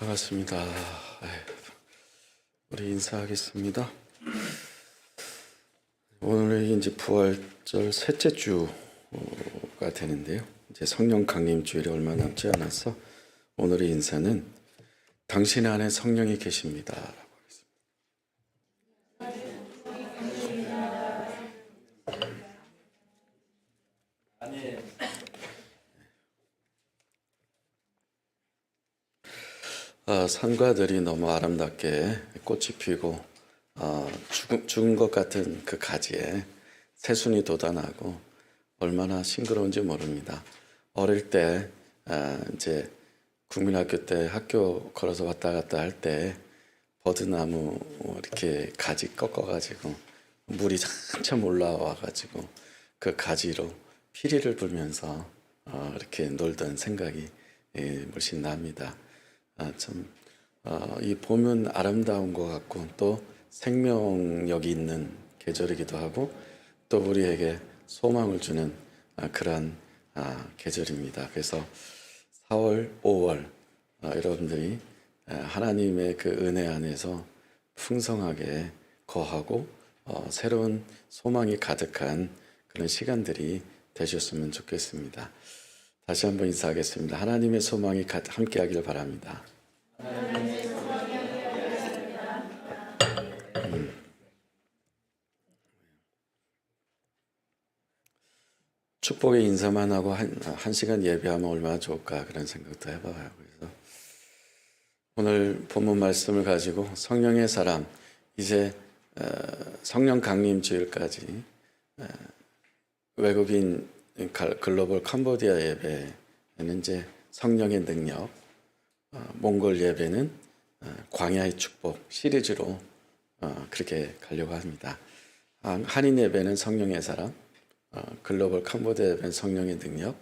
반갑습니다. 우리 인사하겠습니다. 오늘이 이제 부활절 셋째 주가 되는데요. 이제 성령 강림 주일이 얼마 남지 않아서 오늘의 인사는 당신 안에 성령이 계십니다. 산과들이 너무 아름답게 꽃이 피고 죽은 것 같은 그 가지에 새순이 돋아나고 얼마나 싱그러운지 모릅니다. 어릴 때 이제 국민학교 때 학교 걸어서 왔다 갔다 할 때 버드나무 이렇게 가지 꺾어가지고 물이 한참 올라와가지고 그 가지로 피리를 불면서 이렇게 놀던 생각이 물씬 납니다. 이 봄은 아름다운 것 같고 또 생명력이 있는 계절이기도 하고 또 우리에게 소망을 주는 그러한 계절입니다. 그래서 4월, 5월 여러분들이 하나님의 그 은혜 안에서 풍성하게 거하고 새로운 소망이 가득한 그런 시간들이 되셨으면 좋겠습니다. 다시 한번 인사하겠습니다. 하나님의 소망이 함께하길 바랍니다. 축복의 인사만 하고 한 시간 예배하면 얼마나 좋을까 그런 생각도 해봐요. 그래서 오늘 본문 말씀을 가지고 성령의 사람 이제 성령 강림 주일까지 외국인 글로벌 캄보디아 예배는 이제 성령의 능력, 몽골 예배는 광야의 축복 시리즈로 그렇게 가려고 합니다. 한인 예배는 성령의 사람, 글로벌 캄보디아 예배는 성령의 능력,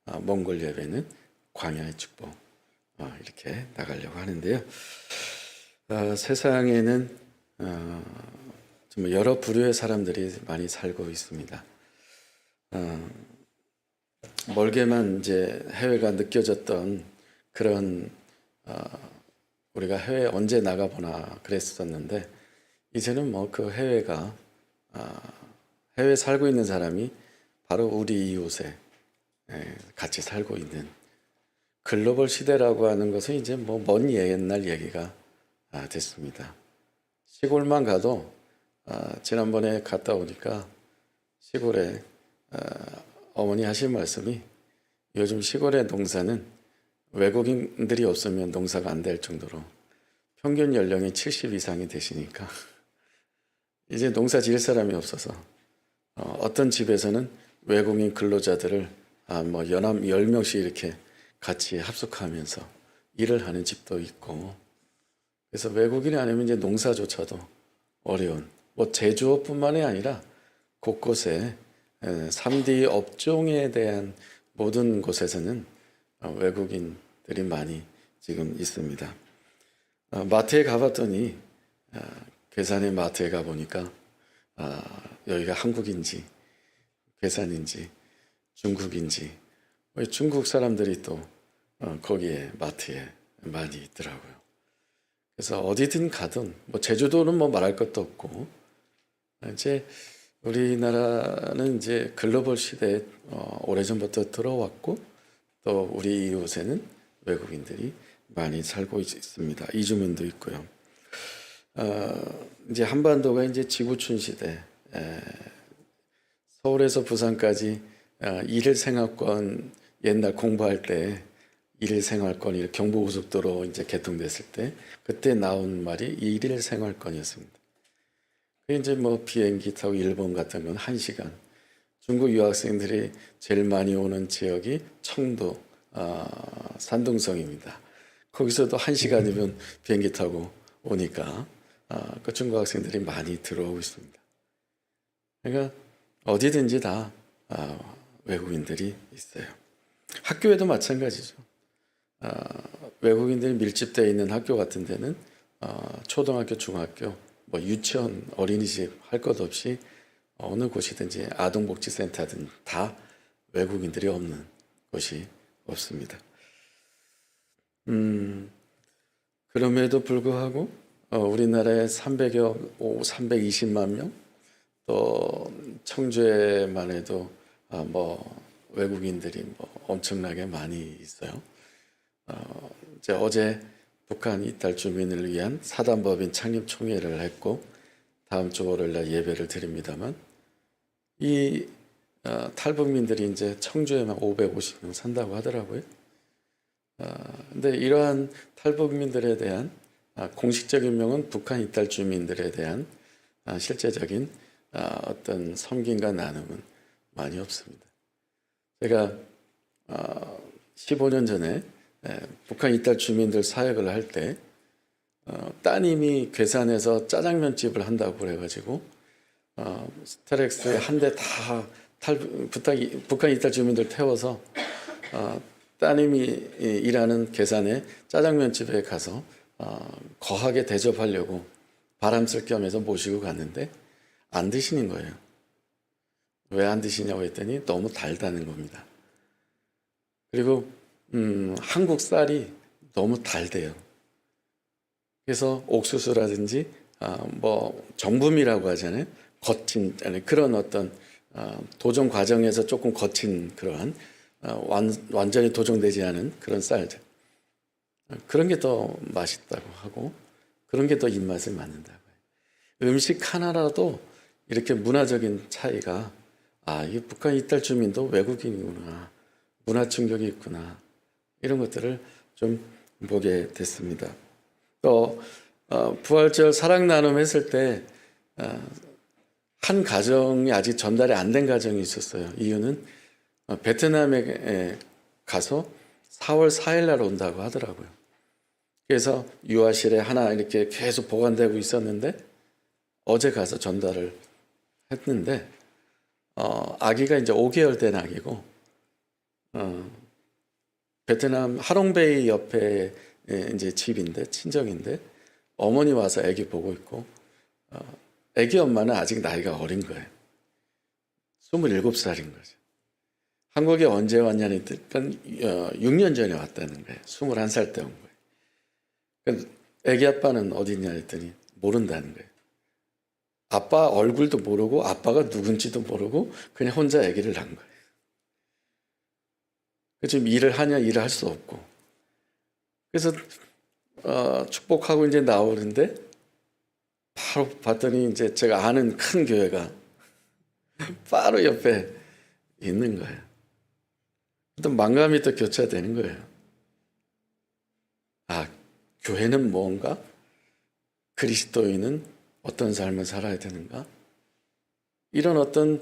몽골 예배는 광야의 축복 이렇게 나가려고 하는데요. 세상에는 좀 여러 부류의 사람들이 많이 살고 있습니다. 멀게만 이제 해외가 느껴졌던 그런 우리가 해외 언제 나가보나 그랬었는데 이제는 뭐 그 해외가 해외에 살고 있는 사람이 바로 우리 이웃에 같이 살고 있는 글로벌 시대라고 하는 것은 이제 뭐 먼 옛날 얘기가 됐습니다. 시골만 가도 지난번에 갔다 오니까 시골에 어머니 하신 말씀이 요즘 시골의 농사는 외국인들이 없으면 농사가 안 될 정도로 평균 연령이 70 이상이 되시니까 이제 농사 지을 사람이 없어서 어떤 집에서는 외국인 근로자들을 뭐 연합 10명씩 이렇게 같이 합숙하면서 일을 하는 집도 있고 그래서 외국인이 아니면 이제 농사조차도 어려운 뭐 제조업뿐만이 아니라 곳곳에 3D 업종에 대한 모든 곳에서는 외국인들이 많이 지금 있습니다. 마트에 가봤더니 괴산의 마트에 가보니까 여기가 한국인지 괴산인지 중국인지 중국 사람들이 또 거기에 마트에 많이 있더라고요. 그래서 어디든 가든 뭐 제주도는 뭐 말할 것도 없고 이제 우리나라는 이제 글로벌 시대에 오래전부터 들어왔고 또 우리 이웃에는 외국인들이 많이 살고 있습니다. 이주민도 있고요. 이제 한반도가 이제 지구촌 시대, 서울에서 부산까지 일일 생활권 옛날 공부할 때 일일 생활권이 경부고속도로 이제 개통됐을 때 그때 나온 말이 일일 생활권이었습니다. 이제 뭐 비행기 타고 일본 같은 건 1시간. 중국 유학생들이 제일 많이 오는 지역이 청도, 산둥성입니다. 거기서도 1시간이면 비행기 타고 오니까 그 중국 학생들이 많이 들어오고 있습니다. 그러니까 어디든지 다 외국인들이 있어요. 학교에도 마찬가지죠. 외국인들이 밀집되어 있는 학교 같은 데는 초등학교, 중학교, 뭐 유치원, 어린이집 할 것 없이 어느 곳이든지 아동복지센터든 다 외국인들이 없는 곳이 없습니다. 그럼에도 불구하고 우리나라에 320만 명, 또 청주에만 해도 뭐 외국인들이 뭐 엄청나게 많이 있어요. 이제 어제 북한 이탈 주민을 위한 사단법인 창립 총회를 했고 다음 주 월요일날 예배를 드립니다만 이 탈북민들이 이제 청주에만 550명 산다고 하더라고요. 근데 이러한 탈북민들에 대한 공식적인 명은 북한 이탈 주민들에 대한 실제적인 어떤 섬김과 나눔은 많이 없습니다. 제가 15년 전에 북한 이탈 주민들 사역을 할 때 따님이 괴산에서 짜장면집을 한다고 그래가지고 스타렉스에 한 대 다 북한 이탈 주민들 태워서 따님이 일하는 괴산에 짜장면집에 가서 거하게 대접하려고 바람 쓸 겸해서 모시고 갔는데 안 드시는 거예요. 왜 안 드시냐고 했더니 너무 달다는 겁니다. 그리고 한국 쌀이 너무 달대요. 그래서 옥수수라든지 뭐 정품이라고 하잖아요. 거친 그런 어떤 도정 과정에서 조금 거친 그러한 완전히 도정되지 않은 그런 쌀들, 그런 게 더 맛있다고 하고 그런 게 더 입맛에 맞는다고 해요. 음식 하나라도 이렇게 문화적인 차이가 이 북한 이탈 주민도 외국인이구나, 문화 충격이 있구나, 이런 것들을 좀 보게 됐습니다. 또 부활절 사랑 나눔 했을 때 한 가정이 아직 전달이 안 된 가정이 있었어요. 이유는 베트남에 가서 4월 4일 날 온다고 하더라고요. 그래서 유아실에 하나 이렇게 계속 보관되고 있었는데 어제 가서 전달을 했는데 아기가 이제 5개월 된 아기고 베트남 하롱베이 옆에 이제 집인데 친정인데 어머니 와서 아기 보고 있고 아기 엄마는 아직 나이가 어린 거예요. 27살인 거죠. 한국에 언제 왔냐니 6년 전에 왔다는 거예요. 21살 때 온 거예요. 아기 아빠는 어디 있냐 했더니 모른다는 거예요. 아빠 얼굴도 모르고 아빠가 누군지도 모르고 그냥 혼자 아기를 낳은 거예요. 지금 일을 하냐 일을 할 수 없고 그래서 축복하고 이제 나오는데 바로 봤더니 이제 제가 아는 큰 교회가 바로 옆에 있는 거예요. 또 만감이 또 교차되는 거예요. 교회는 뭔가? 그리스도인은 어떤 삶을 살아야 되는가? 이런 어떤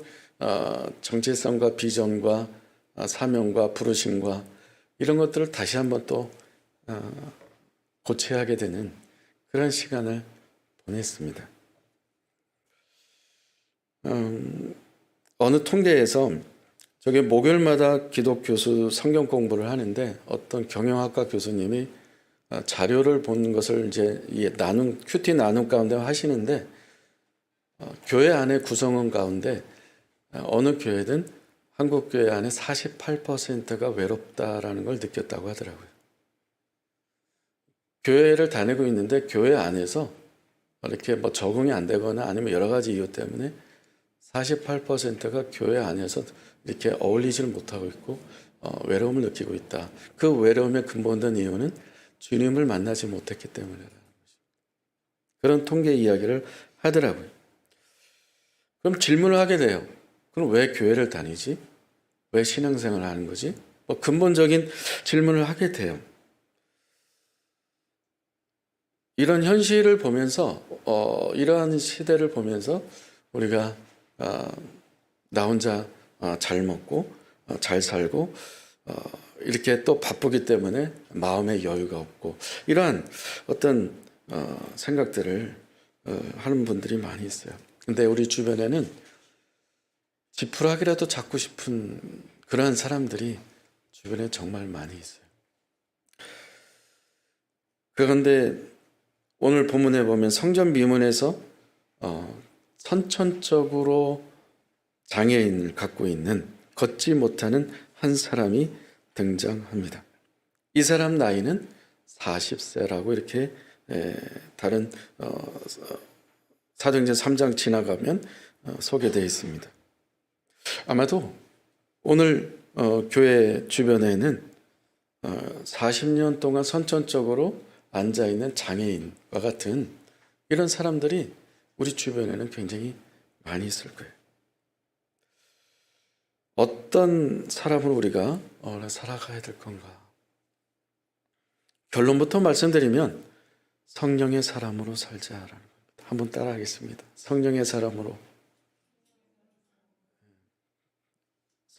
정체성과 비전과 사명과 부르심과 이런 것들을 다시 한번 또 고쳐야 하게 되는 그런 시간을 보냈습니다. 어느 통계에서 저게 목요일마다 기독 교수 성경 공부를 하는데 어떤 경영학과 교수님이 자료를 본 것을 이제 큐티 나눔 가운데 하시는데 교회 안에 구성원 가운데 어느 교회든 한국 교회 안에 48%가 외롭다라는 걸 느꼈다고 하더라고요. 교회를 다니고 있는데 교회 안에서 이렇게 뭐 적응이 안 되거나 아니면 여러 가지 이유 때문에 48%가 교회 안에서 이렇게 어울리지를 못하고 있고 외로움을 느끼고 있다. 그 외로움의 근본된 이유는 주님을 만나지 못했기 때문이라는 것입니다. 그런 통계 이야기를 하더라고요. 그럼 질문을 하게 돼요. 그럼 왜 교회를 다니지? 왜 신앙생활을 하는 거지? 뭐 근본적인 질문을 하게 돼요. 이런 현실을 보면서 이러한 시대를 보면서 우리가 나 혼자 잘 먹고 잘 살고 이렇게 또 바쁘기 때문에 마음의 여유가 없고 이러한 어떤 생각들을 하는 분들이 많이 있어요. 근데 우리 주변에는 지푸라기라도 잡고 싶은 그러한 사람들이 주변에 정말 많이 있어요. 그런데 오늘 본문에 보면 성전 미문에서 선천적으로 장애인을 갖고 있는 걷지 못하는 한 사람이 등장합니다. 이 사람 나이는 40세라고 이렇게 다른 사도행전 3장 지나가면 소개되어 있습니다. 아마도 오늘 교회 주변에는 40년 동안 선천적으로 앉아있는 장애인과 같은 이런 사람들이 우리 주변에는 굉장히 많이 있을 거예요. 어떤 사람으로 우리가 살아가야 될 건가? 결론부터 말씀드리면 성령의 사람으로 살자라는 겁니다. 한번 따라하겠습니다. 성령의 사람으로.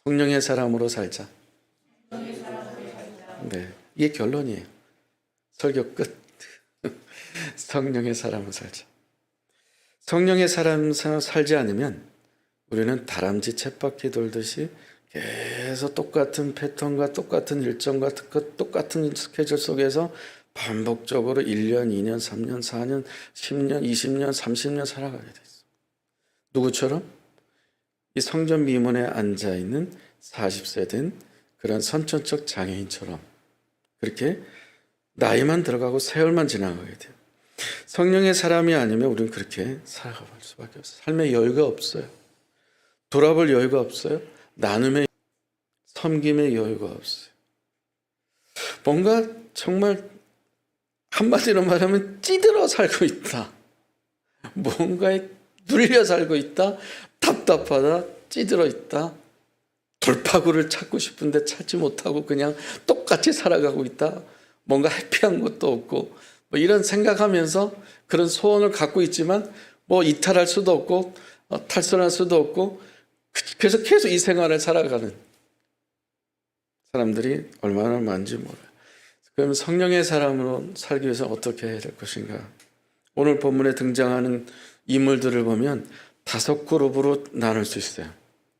성령의 사람으로 살자. 네, 이게 결론이에요. 설교 끝. 성령의 사람으로 살자. 성령의 사람으로 살지 않으면 우리는 다람쥐 쳇바퀴 돌듯이 계속 똑같은 패턴과 똑같은 일정과 똑같은 스케줄 속에서 반복적으로 1년, 2년, 3년, 4년, 10년, 20년, 30년 살아가게 돼 있어. 누구처럼? 이 성전 미문에 앉아있는 40세 된 그런 선천적 장애인처럼 그렇게 나이만 들어가고 세월만 지나가게 돼요. 성령의 사람이 아니면 우리는 그렇게 살아갈 수밖에 없어요. 삶에 여유가 없어요. 돌아볼 여유가 없어요. 나눔의, 섬김의 여유가 없어요. 뭔가 정말 한마디로 말하면 찌들어 살고 있다. 뭔가에 눌려 살고 있다. 답답하다. 찌들어 있다. 돌파구를 찾고 싶은데 찾지 못하고 그냥 똑같이 살아가고 있다. 뭔가 해피한 것도 없고 뭐 이런 생각하면서 그런 소원을 갖고 있지만 뭐 이탈할 수도 없고 탈선할 수도 없고 그래서 계속 이 생활을 살아가는 사람들이 얼마나 많은지 몰라요. 그럼 성령의 사람으로 살기 위해서 어떻게 해야 될 것인가? 오늘 본문에 등장하는 인물들을 보면 5그룹으로 나눌 수 있어요.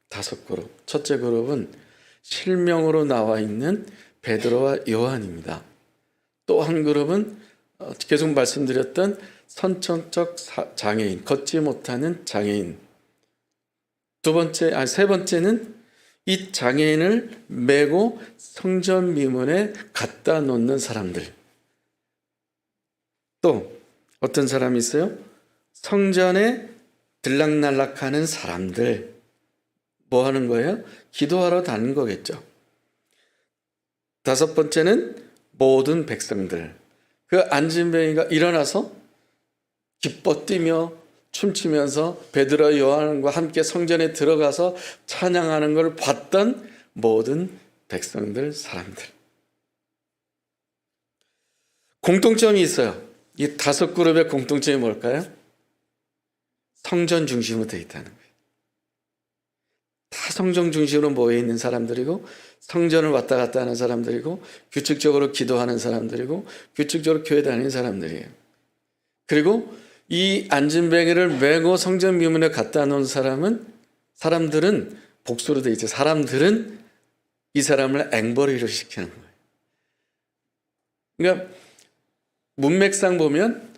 5그룹. 첫째 그룹은 실명으로 나와 있는 베드로와 요한입니다. 또 한 그룹은 계속 말씀드렸던 선천적 장애인, 걷지 못하는 장애인. 세 번째는 이 장애인을 메고 성전 미문에 갖다 놓는 사람들. 또 어떤 사람이 있어요? 성전에 들락날락하는 사람들. 뭐 하는 거예요? 기도하러 다니는 거겠죠. 5번째는 모든 백성들. 그 안진뱅이가 일어나서 기뻐 뛰며 춤추면서 베드로 요한과 함께 성전에 들어가서 찬양하는 걸 봤던 모든 백성들, 사람들. 공통점이 있어요. 이 5그룹의 공통점이 뭘까요? 성전 중심으로 되어 있다는 거예요. 다 성전 중심으로 모여 있는 사람들이고 성전을 왔다 갔다 하는 사람들이고 규칙적으로 기도하는 사람들이고 규칙적으로 교회 다니는 사람들이에요. 그리고 이 안진뱅이를 메고 성전 미문에 갖다 놓은 사람들은 복수로 되어 있죠. 사람들은 이 사람을 앵벌이를 시키는 거예요. 그러니까 문맥상 보면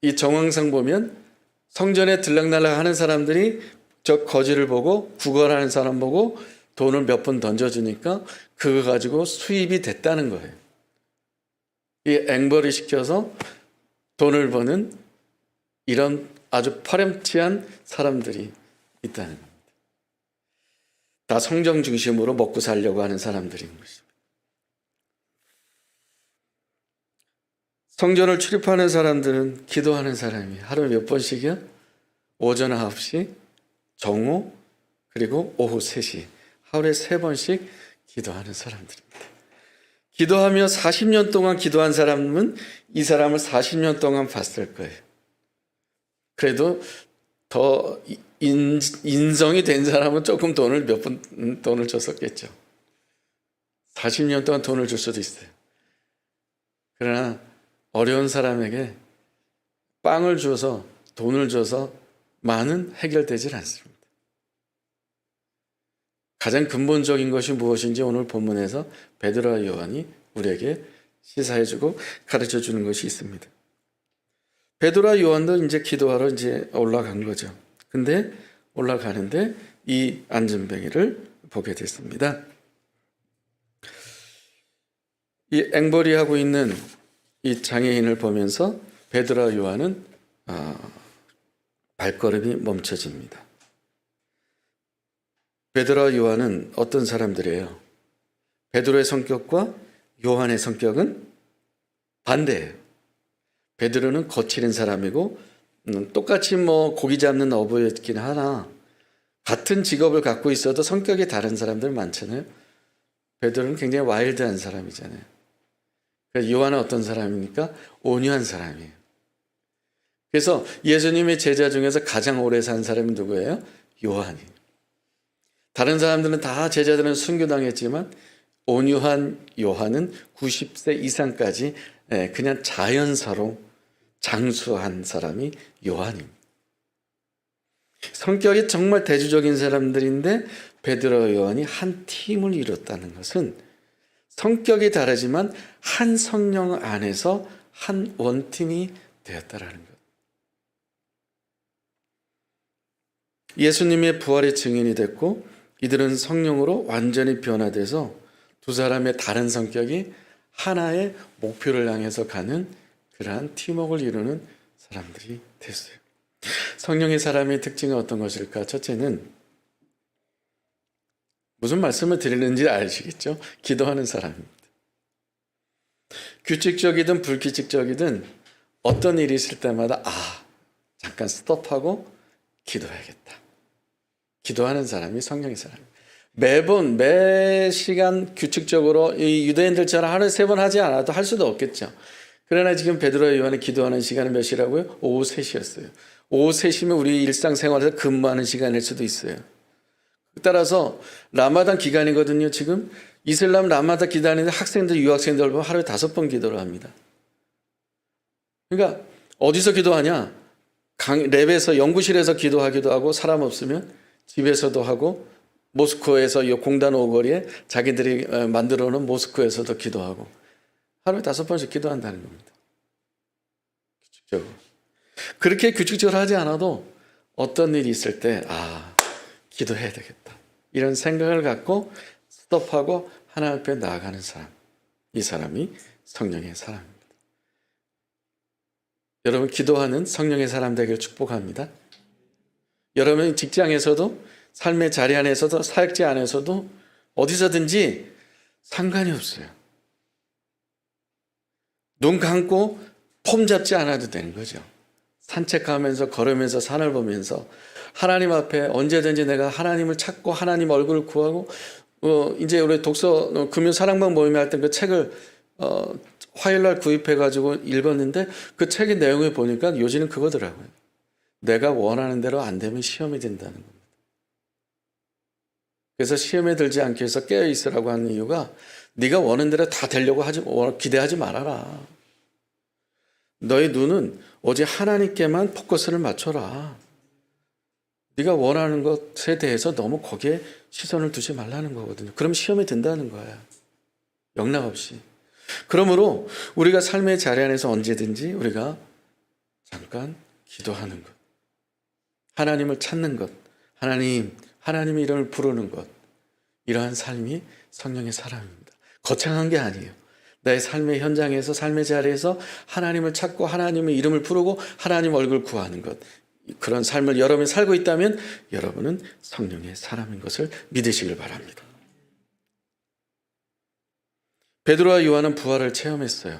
이 정황상 보면 성전에 들락날락 하는 사람들이 저 거지를 보고 구걸하는 사람 보고 돈을 몇 번 던져주니까 그거 가지고 수입이 됐다는 거예요. 이 앵벌이 시켜서 돈을 버는 이런 아주 파렴치한 사람들이 있다는 겁니다. 다 성전 중심으로 먹고 살려고 하는 사람들인 것입니다. 성전을 출입하는 사람들은 기도하는 사람이 하루에 몇 번씩이요? 오전 9시, 정오, 그리고 오후 3시. 하루에 3번씩 기도하는 사람들입니다. 기도하며 40년 동안 기도한 사람은 이 사람을 40년 동안 봤을 거예요. 그래도 더 인성이 된 사람은 조금 몇 번 돈을 줬었겠죠. 40년 동안 돈을 줄 수도 있어요. 그러나 어려운 사람에게 빵을 줘서 돈을 줘서 많은 해결되질 않습니다. 가장 근본적인 것이 무엇인지 오늘 본문에서 베드로와 요한이 우리에게 시사해주고 가르쳐주는 것이 있습니다. 베드로와 요한도 이제 기도하러 이제 올라간 거죠. 근데 올라가는데 이 안진뱅이를 보게 됐습니다. 이 앵벌이 하고 있는 이 장애인을 보면서 베드로와 요한은 발걸음이 멈춰집니다. 베드로와 요한은 어떤 사람들이에요? 베드로의 성격과 요한의 성격은 반대예요. 베드로는 거칠은 사람이고 똑같이 고기 잡는 어부였긴 하나 같은 직업을 갖고 있어도 성격이 다른 사람들 많잖아요. 베드로는 굉장히 와일드한 사람이잖아요. 요한은 어떤 사람입니까? 온유한 사람이에요. 그래서 예수님의 제자 중에서 가장 오래 산 사람이 누구예요? 요한이에요. 다른 사람들은 다 제자들은 순교당했지만 온유한 요한은 90세 이상까지 그냥 자연사로 장수한 사람이 요한입니다. 성격이 정말 대조적인 사람들인데 베드로와 요한이 한 팀을 이뤘다는 것은 성격이 다르지만 한 성령 안에서 한 원팀이 되었다라는 것. 예수님의 부활의 증인이 됐고 이들은 성령으로 완전히 변화돼서 두 사람의 다른 성격이 하나의 목표를 향해서 가는 그러한 팀워크를 이루는 사람들이 됐어요. 성령의 사람의 특징은 어떤 것일까? 첫째는 무슨 말씀을 드리는지 아시겠죠? 기도하는 사람입니다. 규칙적이든 불규칙적이든 어떤 일이 있을 때마다 잠깐 스톱하고 기도해야겠다. 기도하는 사람이 성령의 사람입니다. 매번 매 시간 규칙적으로 이 유대인들처럼 하루에 3번 하지 않아도 할 수도 없겠죠. 그러나 지금 베드로와 요한이 기도하는 시간은 몇 시라고요? 오후 3시였어요. 오후 3시면 우리 일상생활에서 근무하는 시간일 수도 있어요. 따라서 라마단 기간이거든요. 지금 이슬람 라마단 기간인데 학생들, 유학생들 보면 하루에 5번 기도를 합니다. 그러니까 어디서 기도하냐? 랩에서 연구실에서 기도하기도 하고 사람 없으면 집에서도 하고 모스크에서 이 공단 오거리에 자기들이 만들어 놓은 모스크에서도 기도하고 하루에 5번씩 기도한다는 겁니다. 규칙적으로. 그렇게 규칙적으로 하지 않아도 어떤 일이 있을 때 기도해야 되겠다. 이런 생각을 갖고 스톱하고 하나님 앞에 나아가는 사람. 이 사람이 성령의 사람입니다. 여러분 기도하는 성령의 사람 되기를 축복합니다. 여러분 직장에서도 삶의 자리 안에서도 사역지 안에서도 어디서든지 상관이 없어요. 눈 감고 폼 잡지 않아도 되는 거죠. 산책하면서 걸으면서 산을 보면서 하나님 앞에 언제든지 내가 하나님을 찾고 하나님 얼굴을 구하고 이제 우리 독서 금요 사랑방 모임에 할 때 그 책을 화요일날 구입해가지고 읽었는데 그 책의 내용을 보니까 요지는 그거더라고요. 내가 원하는 대로 안 되면 시험이 된다는 겁니다. 그래서 시험에 들지 않기 위해서 깨어있으라고 하는 이유가 네가 원하는 대로 다 되려고 기대하지 말아라. 너의 눈은 오직 하나님께만 포커스를 맞춰라. 네가 원하는 것에 대해서 너무 거기에 시선을 두지 말라는 거거든요. 그럼 시험에 든다는 거야. 영락없이. 그러므로 우리가 삶의 자리 안에서 언제든지 우리가 잠깐 기도하는 것, 하나님을 찾는 것, 하나님의 이름을 부르는 것, 이러한 삶이 성령의 사람입니다. 거창한 게 아니에요. 나의 삶의 현장에서 삶의 자리에서 하나님을 찾고 하나님의 이름을 부르고 하나님 얼굴 구하는 것, 그런 삶을 여러분이 살고 있다면 여러분은 성령의 사람인 것을 믿으시길 바랍니다. 베드로와 요한은 부활을 체험했어요.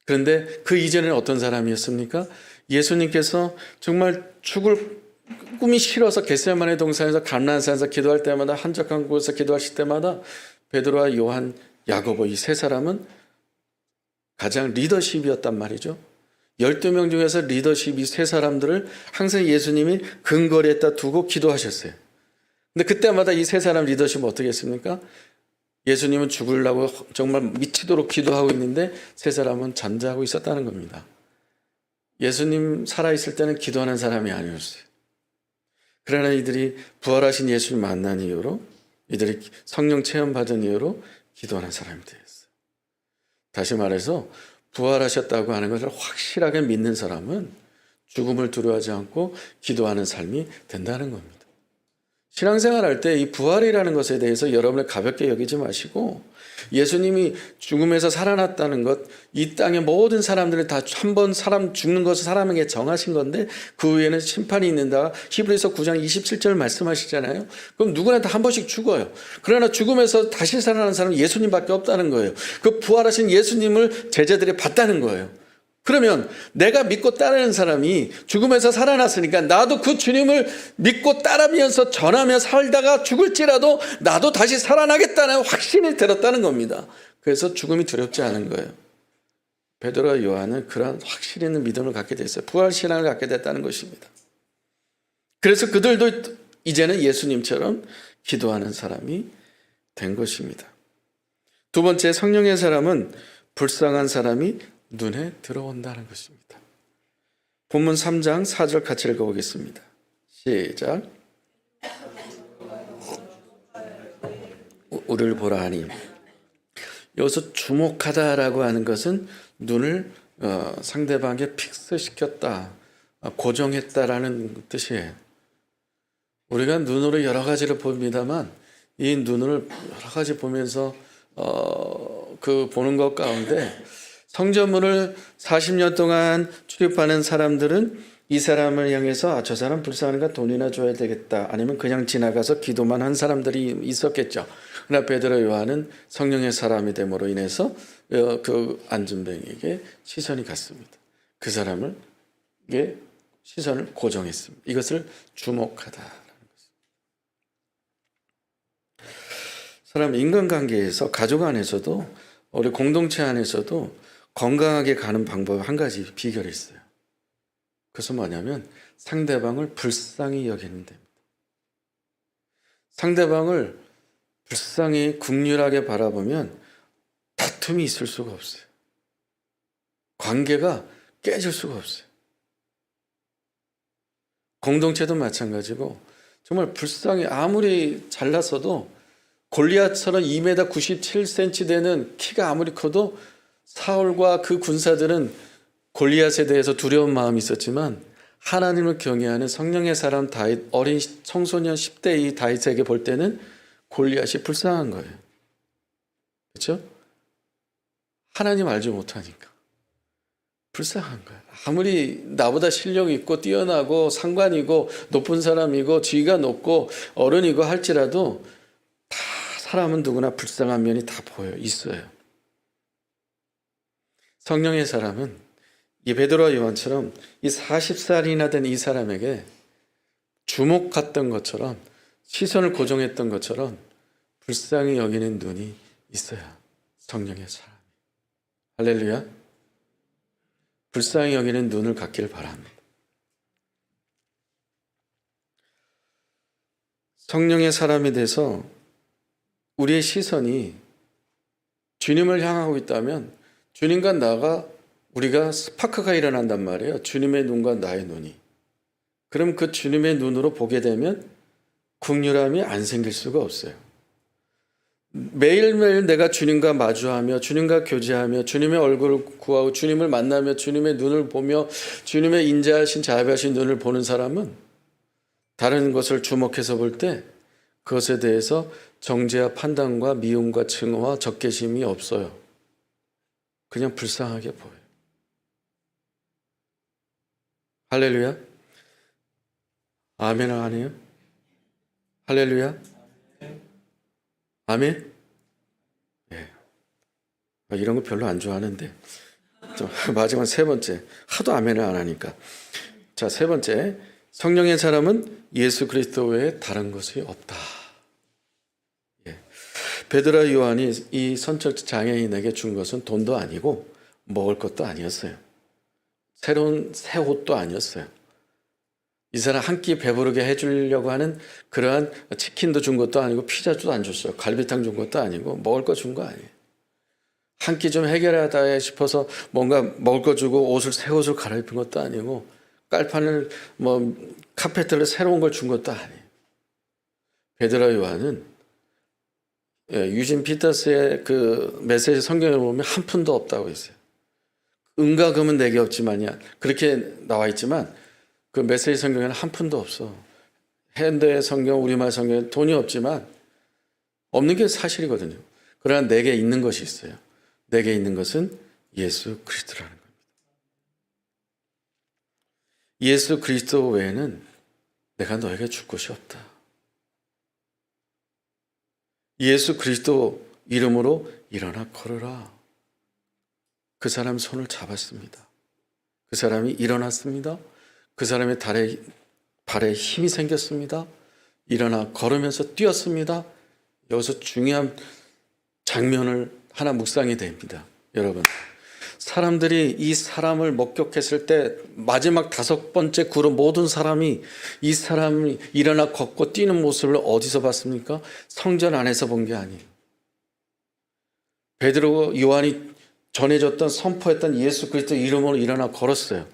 그런데 그 이전에는 어떤 사람이었습니까? 예수님께서 정말 죽을 꿈이 싫어서 겟세마네 동산에서 감람산에서 기도할 때마다 한적한 곳에서 기도하실 때마다 베드로와 요한, 야고보 이 세 사람은 가장 리더십이었단 말이죠. 12명 중에서 리더십 이 세 사람들을 항상 예수님이 근거리에다 두고 기도하셨어요. 근데 그때마다 이 세 사람 리더십은 어떻게 했습니까? 예수님은 죽으려고 정말 미치도록 기도하고 있는데 세 사람은 잠자고 있었다는 겁니다. 예수님 살아있을 때는 기도하는 사람이 아니었어요. 그러나 이들이 부활하신 예수를 만난 이후로 이들이 성령 체험받은 이후로 기도하는 사람이 되었어요. 다시 말해서 부활하셨다고 하는 것을 확실하게 믿는 사람은 죽음을 두려워하지 않고 기도하는 삶이 된다는 겁니다. 신앙생활 할 때 이 부활이라는 것에 대해서 여러분을 가볍게 여기지 마시고 예수님이 죽음에서 살아났다는 것, 이 땅의 모든 사람들을 다 한 번 사람 죽는 것을 사람에게 정하신 건데 그 후에는 심판이 있는다. 히브리서 9장 27절 말씀하시잖아요. 그럼 누구나 다 한 번씩 죽어요. 그러나 죽음에서 다시 살아나는 사람은 예수님밖에 없다는 거예요. 그 부활하신 예수님을 제자들이 봤다는 거예요. 그러면 내가 믿고 따르는 사람이 죽음에서 살아났으니까 나도 그 주님을 믿고 따르면서 전하며 살다가 죽을지라도 나도 다시 살아나겠다는 확신이 들었다는 겁니다. 그래서 죽음이 두렵지 않은 거예요. 베드로와 요한은 그런 확신 있는 믿음을 갖게 됐어요. 부활신앙을 갖게 됐다는 것입니다. 그래서 그들도 이제는 예수님처럼 기도하는 사람이 된 것입니다. 두 번째, 성령의 사람은 불쌍한 사람이 눈에 들어온다는 것입니다. 본문 3장 4절 같이 읽어보겠습니다. 시작. 우리를 보라 하니. 여기서 주목하다라고 하는 것은 눈을 상대방에게 픽스시켰다, 고정했다라는 뜻이에요. 우리가 눈으로 여러 가지를 봅니다만 이 눈을 여러 가지 보면서 그 보는 것 가운데 성전문을 40년 동안 출입하는 사람들은 이 사람을 향해서 저 사람 불쌍하니까 돈이나 줘야 되겠다, 아니면 그냥 지나가서 기도만 한 사람들이 있었겠죠. 그러나 베드로 요한은 성령의 사람이 됨으로 인해서 그 안진뱅이에게 시선이 갔습니다. 그 사람에게 시선을 고정했습니다. 이것을 주목하다라는 것입니다. 사람 인간관계에서, 가족 안에서도, 우리 공동체 안에서도 건강하게 가는 방법 한 가지 비결이 있어요. 그것은 뭐냐면 상대방을 불쌍히 여기는 데입니다. 상대방을 불쌍히 긍휼하게 바라보면 다툼이 있을 수가 없어요. 관계가 깨질 수가 없어요. 공동체도 마찬가지고 정말 불쌍히, 아무리 잘났어도 골리앗처럼 2m 97cm 되는 키가 아무리 커도 사울과 그 군사들은 골리앗에 대해서 두려운 마음이 있었지만 하나님을 경외하는 성령의 사람 다윗, 어린 청소년 10대 이 다윗에게 볼 때는 골리앗이 불쌍한 거예요. 그렇죠? 하나님 알지 못하니까 불쌍한 거예요. 아무리 나보다 실력이 있고 뛰어나고 상관이고 높은 사람이고 지위가 높고 어른이고 할지라도 다 사람은 누구나 불쌍한 면이 다 있어요. 성령의 사람은 이 베드로와 요한처럼 이 40살이나 된 이 사람에게 주목했던 것처럼, 시선을 고정했던 것처럼 불쌍히 여기는 눈이 있어야 성령의 사람이. 할렐루야. 불쌍히 여기는 눈을 갖기를 바랍니다. 성령의 사람이 돼서 우리의 시선이 주님을 향하고 있다면 주님과 나가, 우리가 스파크가 일어난단 말이에요. 주님의 눈과 나의 눈이. 그럼 그 주님의 눈으로 보게 되면 긍휼함이 안 생길 수가 없어요. 매일매일 내가 주님과 마주하며 주님과 교제하며 주님의 얼굴을 구하고 주님을 만나며 주님의 눈을 보며 주님의 인자하신 자비하신 눈을 보는 사람은 다른 것을 주목해서 볼 때 그것에 대해서 정죄와 판단과 미움과 증오와 적개심이 없어요. 그냥 불쌍하게 보여요. 할렐루야. 아멘 아니에요? 할렐루야. 아멘. 예. 이런 거 별로 안 좋아하는데 마지막 세 번째, 하도 아멘을 안 하니까. 자, 세 번째, 성령의 사람은 예수 그리스도 외에 다른 것이 없다. 예. 베드로와 요한이 이 선척 장애인에게 준 것은 돈도 아니고 먹을 것도 아니었어요. 새로운 새 옷도 아니었어요. 이 사람 한 끼 배부르게 해주려고 하는 그러한 치킨도 준 것도 아니고 피자도 안 줬어요. 갈비탕 준 것도 아니고 먹을 거 준 거 아니에요. 한 끼 좀 해결하다 싶어서 뭔가 먹을 거 주고 새 옷을 갈아입힌 것도 아니고 깔판을 카페트를 새로운 걸 준 것도 아니에요. 베드로와 요한은 유진 피터스의 그 메시지 성경을 보면 한 푼도 없다고 했어요. 은과 금은 내게 없지만이야. 그렇게 나와 있지만 그 메시지 성경에는 한 푼도 없어. 현대 성경, 우리말 성경에 돈이 없지만 없는 게 사실이거든요. 그러나 내게 있는 것이 있어요. 내게 있는 것은 예수 그리스도라는 겁니다. 예수 그리스도 외에는 내가 너에게 줄 것이 없다. 예수 그리스도 이름으로 일어나 걸으라. 그 사람 손을 잡았습니다. 그 사람이 일어났습니다. 그 사람의 발에 힘이 생겼습니다. 일어나 걸으면서 뛰었습니다. 여기서 중요한 장면을 하나 묵상이 됩니다. 여러분, 사람들이 이 사람을 목격했을 때 마지막 5번째 그룹 모든 사람이 이 사람이 일어나 걷고 뛰는 모습을 어디서 봤습니까? 성전 안에서 본 게 아니에요. 베드로와 요한이 전해졌던 선포했던 예수 그리스도 이름으로 일어나 걸었어요.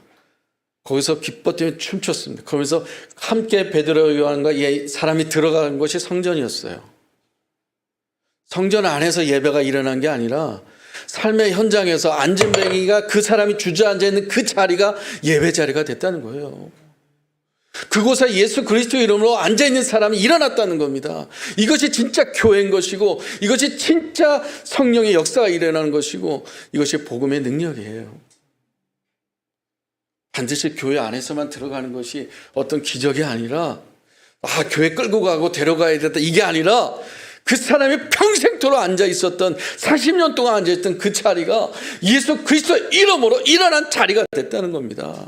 거기서 기뻐 뛰며 춤췄습니다. 그러면서 함께 베드로 요한과 사람이 들어간 것이 성전이었어요. 성전 안에서 예배가 일어난 게 아니라 삶의 현장에서 안진뱅이가 그 사람이 주저앉아 있는 그 자리가 예배 자리가 됐다는 거예요. 그곳에 예수 그리스도 이름으로 앉아있는 사람이 일어났다는 겁니다. 이것이 진짜 교회인 것이고, 이것이 진짜 성령의 역사가 일어나는 것이고, 이것이 복음의 능력이에요. 반드시 교회 안에서만 들어가는 것이 어떤 기적이 아니라, 교회 끌고 가고 데려가야 된다, 이게 아니라 그 사람이 평생토록 앉아 있었던 40년 동안 앉아 있던 그 자리가 예수 그리스도 이름으로 일어난 자리가 됐다는 겁니다.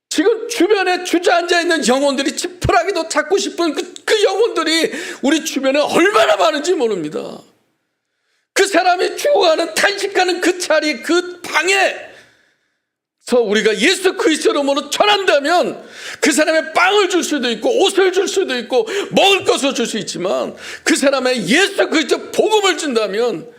지금 주변에 주저앉아 있는 영혼들이 지푸라기도 잡고 싶은 그 영혼들이 우리 주변에 얼마나 많은지 모릅니다. 그 사람이 죽어가는 탄식하는 그 자리, 그 방에서 우리가 예수 그리스도 이름으로 전한다면 그 사람의 빵을 줄 수도 있고 옷을 줄 수도 있고 먹을 것을 줄 수 있지만, 그 사람의 예수 그리스도 복음을 준다면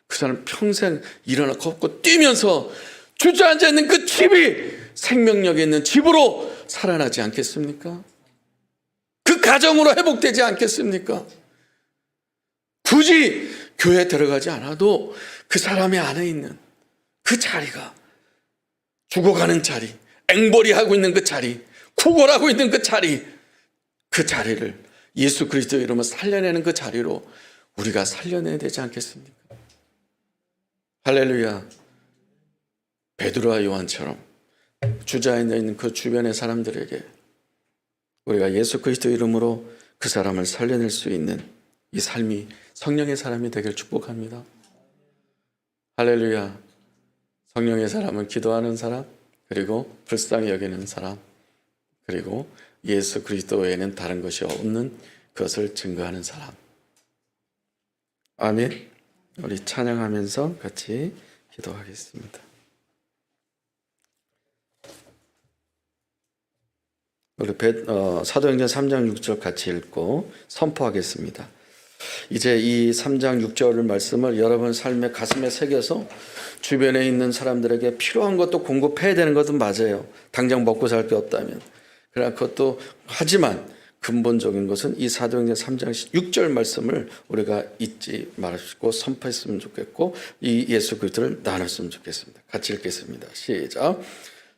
그 사람 평생 일어나 걷고 뛰면서 주저앉아 있는 그 집이 생명력이 있는 집으로 살아나지 않겠습니까? 그 가정으로 회복되지 않겠습니까? 굳이 교회에 들어가지 않아도 그 사람의 안에 있는 그 자리가, 죽어가는 자리, 앵벌이하고 있는 그 자리, 구걸하고 있는 그 자리, 그 자리를 예수 그리스도 이름으로 살려내는 그 자리로 우리가 살려내야 되지 않겠습니까? 할렐루야. 베드로와 요한처럼 주저앉아 있는 그 주변의 사람들에게 우리가 예수 그리스도 이름으로 그 사람을 살려낼 수 있는 이 삶이 성령의 사람이 되길 축복합니다. 할렐루야. 성령의 사람은 기도하는 사람, 그리고 불쌍히 여기는 사람, 그리고 예수 그리스도 외에는 다른 것이 없는 것을 증거하는 사람. 아멘. 우리 찬양하면서 같이 기도하겠습니다. 우리 사도행전 3장 6절 같이 읽고 선포하겠습니다. 이제 이 3장 6절 말씀을 여러분 삶의 가슴에 새겨서 주변에 있는 사람들에게 필요한 것도 공급해야 되는 것은 맞아요. 당장 먹고 살 게 없다면. 그러나 그것도 하지만 근본적인 것은 이 사도행전 3장 6절 말씀을 우리가 잊지 말고 선포했으면 좋겠고, 이 예수 그리스도를 나눴으면 좋겠습니다. 같이 읽겠습니다. 시작.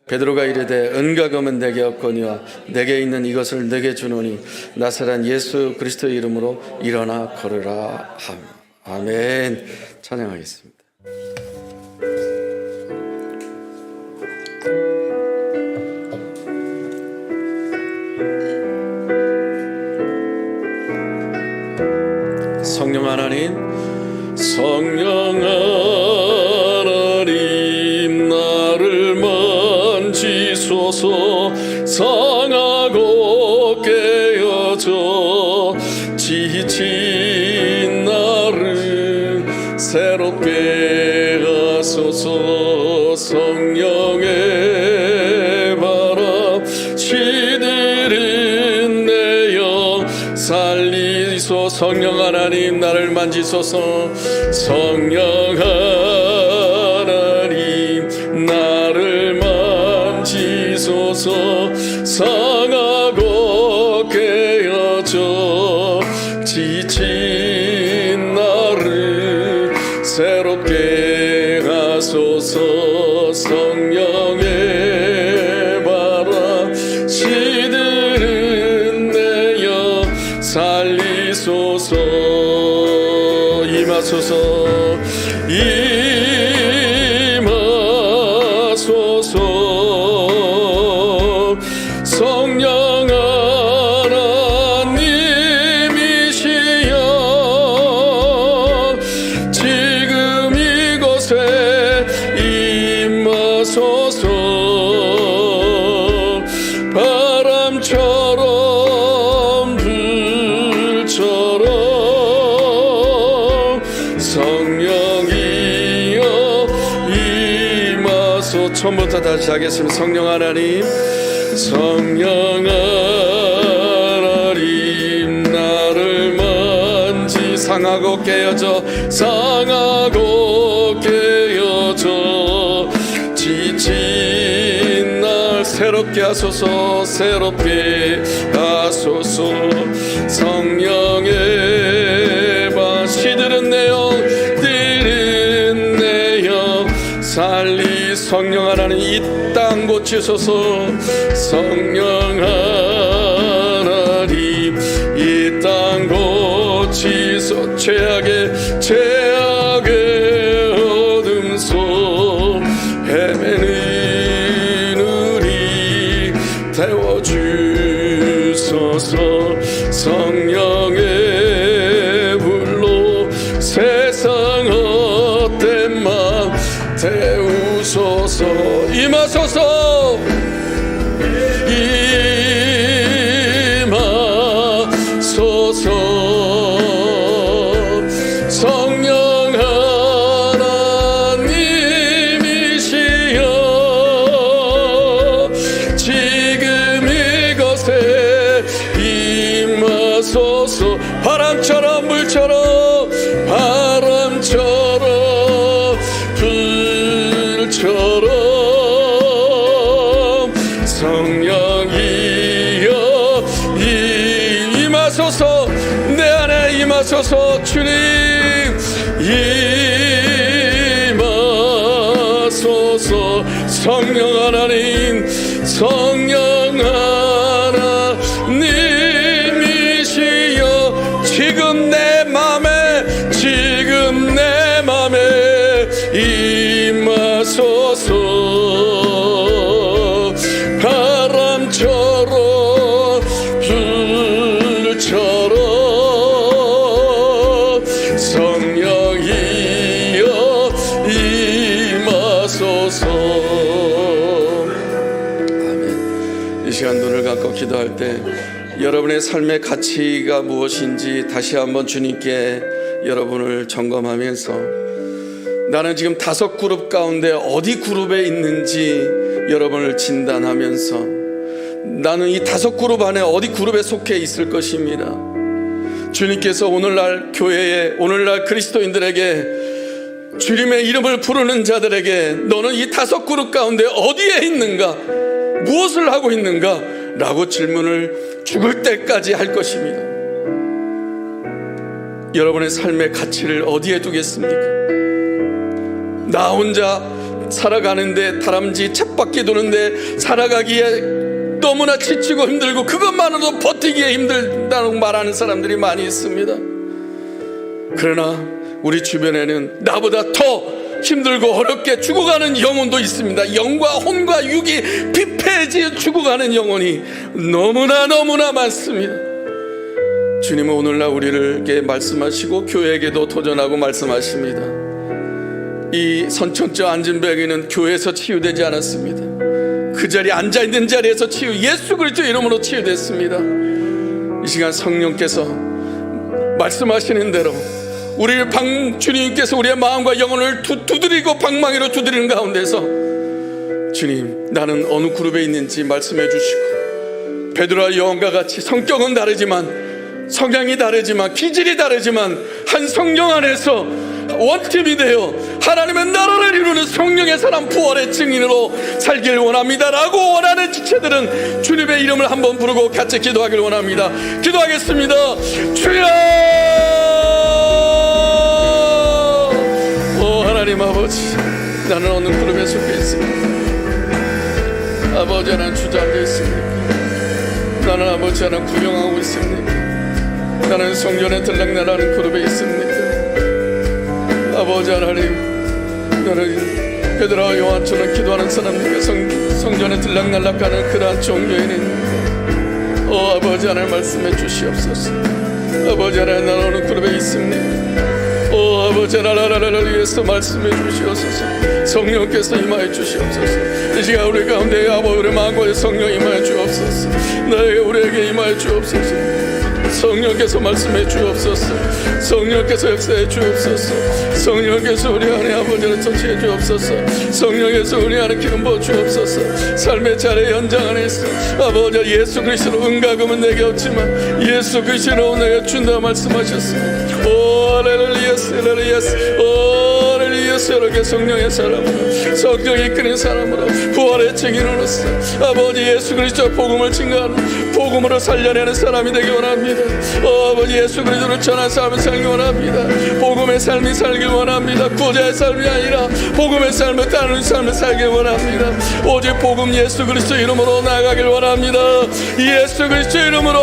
베드로가 이르되 은과금은 내게 없거니와 내게 있는 이것을 내게 주노니 나사렛 예수 그리스도 이름으로 일어나 걸으라. 아멘. 찬양하겠습니다. 성령 하나님, 성령 하나님 나를 만지소서. 상하고 깨어져 지친 나를 새롭게 하소서. 성령의 바람 시들은 내 영 살리소. 성령 하나님 나를 만지소서. 성령 하나님 나를 만지소서. 상하고 깨어져 지친 나를 새롭게 하소서. 성령의 바람 시들은 내 영 살리소서. 임하소서 임하소서 성령 하나님이시여 지금 이곳에 임하소서 바람처럼 불처럼 성령이여 임하소. 처음부터 다시 하겠습니다. 성령 하나님, 성령 하나님 나를 만지. 상하고 깨어져 상하고 깨어져 지친 날 새롭게 하소서 새롭게 하소서. 성령의 바 시들은 내어 들은 내어 살리. 성령 하나님 이 땅 고치소서. 성령 하나님 이 땅 고치소. 죄악의 어둠 속 헤매는 우리 태워주소서. 성령의 불로 세상 헛된 맘 태우소서. 임하소서 임하소서. 성령 하나님이시여 지금 이곳에 임하소서. 바람처럼 물처럼 바람처럼 불처럼 성령이여 임하소서. 내 안에 임하소서. 주님 임하소서. 성령 하나님 성령 하나님이시여 지금 내 맘에 임하소서. 바람처럼 불처럼 성령이여 임하소서. 아멘. 이 시간 눈을 감고 기도할 때 여러분의 삶의 가치가 무엇인지 다시 한번 주님께 여러분을 점검하면서 나는 지금 5 그룹 가운데 어디 그룹에 있는지 여러분을 진단하면서 나는 이 5 그룹 안에 어디 그룹에 속해 있을 것입니다. 주님께서 오늘날 교회에 오늘날 그리스도인들에게 주님의 이름을 부르는 자들에게 너는 이 5 그룹 가운데 어디에 있는가 무엇을 하고 있는가 라고 질문을 죽을 때까지 할 것입니다. 여러분의 삶의 가치를 어디에 두겠습니까? 나 혼자 살아가는데 다람쥐 쳇바퀴 도는데 살아가기에 너무나 지치고 힘들고 그것만으로도 버티기에 힘들다고 말하는 사람들이 많이 있습니다. 그러나 우리 주변에는 나보다 더 힘들고 어렵게 죽어가는 영혼도 있습니다. 영과 혼과 육이 피폐해지 죽어가는 영혼이 너무나 많습니다. 주님은 오늘날 우리에게 말씀하시고 교회에게도 도전하고 말씀하십니다. 이 선천적 안진병에는 교회에서 치유되지 않았습니다. 그 자리에 앉아있는 자리에서 예수 그리스도 이름으로 치유됐습니다. 이 시간 성령께서 말씀하시는 대로 우리를 주님께서 우리의 마음과 영혼을 두드리고 방망이로 두드리는 가운데서 주님 나는 어느 그룹에 있는지 말씀해 주시고 베드로와 요한과 같이 성격은 다르지만 성향이 다르지만 기질이 다르지만 한 성령 안에서 원팀이 되어 하나님의 나라를 이루는 성령의 사람 부활의 증인으로 살길 원합니다 라고 원하는 지체들은 주님의 이름을 한번 부르고 같이 기도하길 원합니다. 기도하겠습니다. 주여 오 하나님 아버지 나는 어느 그룹에 속해 있습니까? 아버지 하나님 주저앉아 있습니까? 나는 아버지 하나님 구경하고 있습니까? 나는 성전에 들락날하는 그룹에 있습니까? 아버지 하나님, 너는 베드로와 요한처럼 기도하는 사람들과 성전에 들락날락하는 그러한 종교인이 있는데 아버지 하나님 말씀해 주시옵소서. 아버지 하나님, 나는 어느 그룹에 있습니다. 아버지 하나님을 위해서 말씀해 주시옵소서. 성령께서 임하여 주시옵소서. 이 시간 우리 가운데 아버지 우리 마음과 성령 임하여 주옵소서. 나에게 우리에게 임하여 주옵소서. 성령께서 말씀해 주옵소서. 성령께서 역사해 주옵소서. 성령께서 우리 안에 아버지를 터치해 주옵소서. 성령께서 우리 안에 기름 부어 주옵소서. 삶의 자리 연장 안에 있어 아버지 예수 그리스도로 은가금은 내게 없지만 예수 그리스도로 내게 준다 말씀하셨습니다. 할렐루야, 할렐루야, 할렐루야. 이렇게 성령의 사람으로, 성령이 이끄는 사람으로, 부활의 증인으로서 아버지 예수 그리스도 복음을 증거하는, 복음으로 살려내는 사람이 되기 원합니다. 아버지 예수 그리스도를 전한 삶을 살기 원합니다. 복음의 삶이 살길 원합니다. 구자의 삶이 아니라 복음의 삶을 따르는 삶을 살길 원합니다. 오직 복음 예수 그리스도 이름으로 나아가길 원합니다. 예수 그리스도 이름으로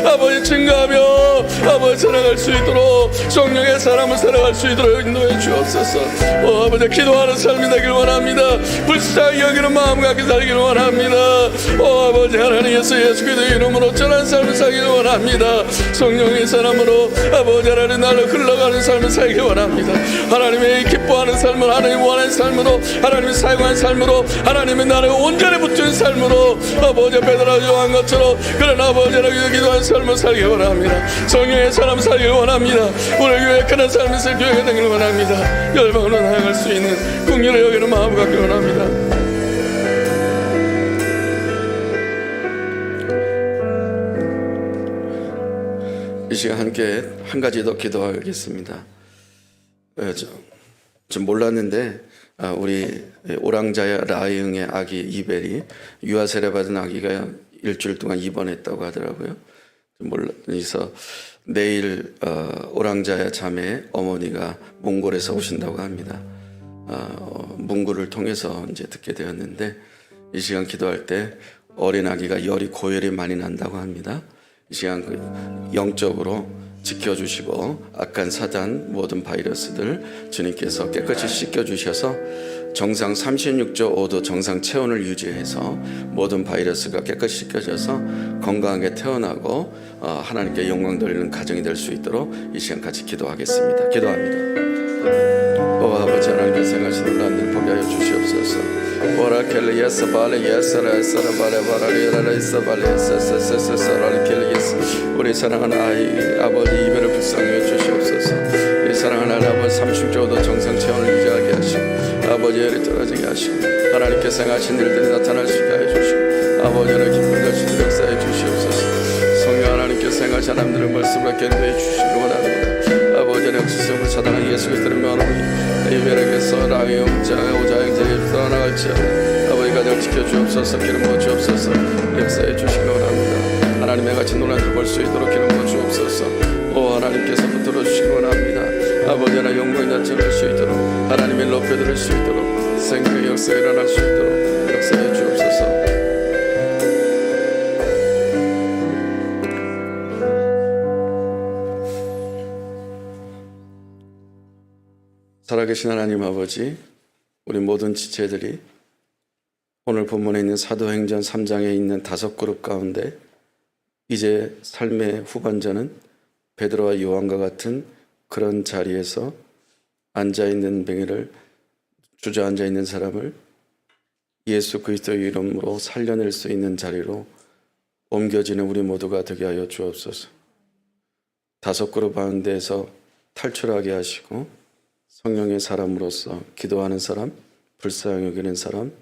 아버지 증거하며 아버지 살아갈 수 있도록, 성령의 사람을 살아갈 수 있도록 인도해 주옵소서. 아버지 기도하는 삶이 되길 원합니다. 불쌍히 여기는 마음 갖게 살기를 원합니다. 아버지 하나님께서 예수 그리스도 이름으로 전한 삶을 살기를 원합니다. 성령의 사람으로 아버지 하나님 날로 흘러가는 삶을 살기 원합니다. 하나님의 기뻐하는 삶을, 하나님 원하는 삶으로, 하나님이 사용하는 삶으로, 하나님의 나를 온전히 붙는 삶으로 아버지 베드로와 요한 것처럼 그런 아버지 하나님께 기도하는 삶을 살기 원합니다. 성령의 사람 살기 원합니다. 우리 교회 그런 삶을 살 교회가 되길 원합니다. 열방으로 나아갈 수 있는 긍휼을 여기는 마음을 갖기 원합니다. 이 시간 함께 한 가지 더 기도하겠습니다. 좀 몰랐는데 우리 오랑자야 라이응의 아기 이벨이 유아세례 받은 아기가 일주일 동안 입원했다고 하더라고요. 그래서 내일 오랑자야 자매 어머니가 몽골에서 오신다고 합니다. 문구를 통해서 이제 듣게 되었는데, 이 시간 기도할 때 어린 아기가 열이 고열이 많이 난다고 합니다. 이 시간 영적으로 지켜주시고 악한 사단 모든 바이러스들 주님께서 깨끗이 씻겨주셔서 정상 36조 5도 정상 체온을 유지해서 모든 바이러스가 깨끗이 씻겨져서 건강하게 태어나고 하나님께 영광 돌리는 가정이 될 수 있도록 이 시간 같이 기도하겠습니다. 기도합니다. 아버지 하나님의 생하신 놀라운 보게 하여 주시옵소서. 오라켈 예스 발레 예스라 예스라 발레 바라리라 예스 발레 예스스스스스라 켈 예스. 우리 사랑하는 아이 아버지 이별을 불쌍히 주시옵소서. 우리 사랑하는 아버지 30조도 정상 체온을 유지하게 하시고 아버지 열이 떨어지게 하시고 하나님께서 행하신 일들이 나타날 수 있게 해주시고 아버지 하나님 기쁜 자신들 역사해 주시옵소서. 성령 하나님께서 행하신 하나님들의 말씀을 견도해 주시기 원합니다. 아버지 하나님 역사성을 차단한 예수 그리스도를 명하노니 이별에게서 라위 영자가 오자형제를 떠나갈지 아버지 가정 지켜주옵소서. 기름 부어 주옵소서. 역사해 주시기 원합니다. 하나님의 같이 논란을 볼 수 있도록 기름 부어 주옵소서. 하나님께서 붙들어 주시기 원합니다. 아버지 하나님 영광이 나타날 수 있도록, 하나님의 높여 들을 수 있도록, 생명의 역사가 일어날 수 있도록 역사해 주옵소서. 살아계신 하나님 아버지, 우리 모든 지체들이 오늘 본문에 있는 사도행전 3장에 있는 5그룹 가운데 이제 삶의 후반전은 베드로와 요한과 같은 그런 자리에서 앉아있는 뱅이를 주저앉아 있는 사람을 예수 그리스도의 이름으로 살려낼 수 있는 자리로 옮겨지는 우리 모두가 되게 하여 주옵소서. 5그룹 가운데에서 탈출하게 하시고 성령의 사람으로서 기도하는 사람, 불쌍히 여기는 사람,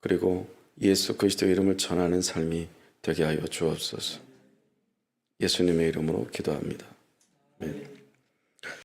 그리고 예수 그리스도의 이름을 전하는 삶이 되게 하여 주옵소서. 예수님의 이름으로 기도합니다. 아멘.